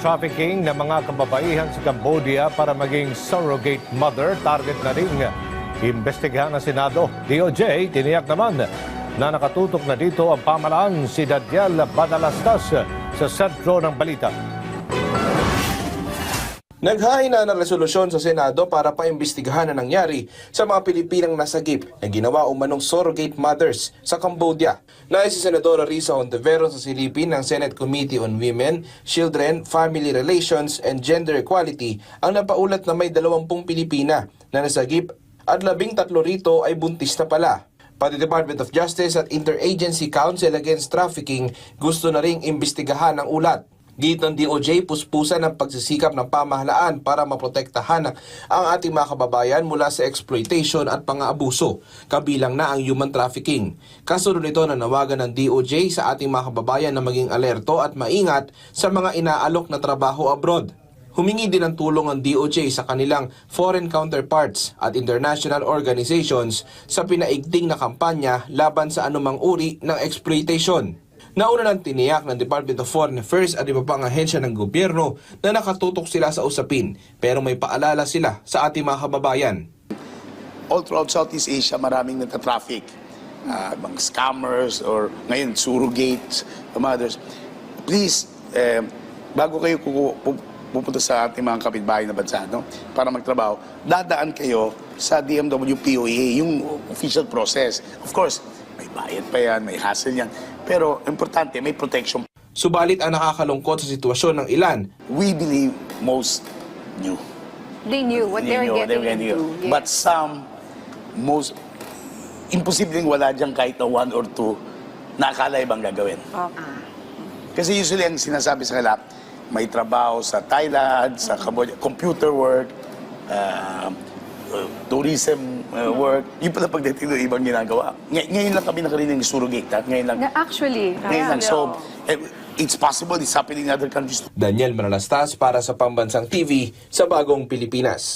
trafficking ng mga kababaihan sa Cambodia para maging surrogate mother. Target na rin imbestigahan ng Senado. DOJ tiniyak naman na nakatutok na dito ang pamahalaan. Si Daniel Badalastas sa sentro ng balita. Naghain na ng resolusyon sa Senado para paimbestigahan na nangyari sa mga Pilipinang nasagip na ginawa umanong surrogate mothers sa Cambodia. Nais si Senadora Risa Hontiveros sa silipin ng Senate Committee on Women, Children, Family Relations, and Gender Equality ang napaulat na may 20 Pilipina na nasagip at 13 rito ay buntis na pala. Pati Department of Justice at Interagency Council Against Trafficking gusto na ring imbestigahan ang ulat. Git ng DOJ, puspusan ng pagsisikap ng pamahalaan para maprotektahan ang ating mga kababayan mula sa exploitation at pang-aabuso, kabilang na ang human trafficking. Kasunod nito na nawagan ng DOJ sa ating mga kababayan na maging alerto at maingat sa mga inaalok na trabaho abroad. Humingi din ng tulong ang DOJ sa kanilang foreign counterparts at international organizations sa pinaigting na kampanya laban sa anumang uri ng exploitation. Nauna nang tiniyak ng Department of Foreign Affairs at iba pang ahensya ng gobyerno na nakatutok sila sa usapin, pero may paalala sila sa ating mga kababayan. All throughout Southeast Asia, maraming nagtatraffic. Mga scammers or ngayon surrogates, others. Please, bago kayo pupunta sa ating mga kapitbahay na bansa, no, para magtrabaho, dadaan kayo sa DMW POA, yung official process. Of course, may bayad pa yan, may hassle yan. Pero importante, may protection. Subalit ang nakakalungkot sa sitwasyon ng ilan. We believe most knew. They knew what they were getting into. Yes. But some, most, imposibleng wala dyan kahit na 1 or 2 na akala ibang gagawin. Kasi usually ang sinasabi sa kanila, may trabaho sa Thailand, sa Cambodia, computer work, tourism work. Yung pala pagdating doon, ibang ginagawa. Ngayon lang kami nakarinig ng surrogate. Ngayon lang. Actually, Ngayon lang. So, it's possible, it's happening in other countries. Daniel Manalastas para sa Pambansang TV sa Bagong Pilipinas.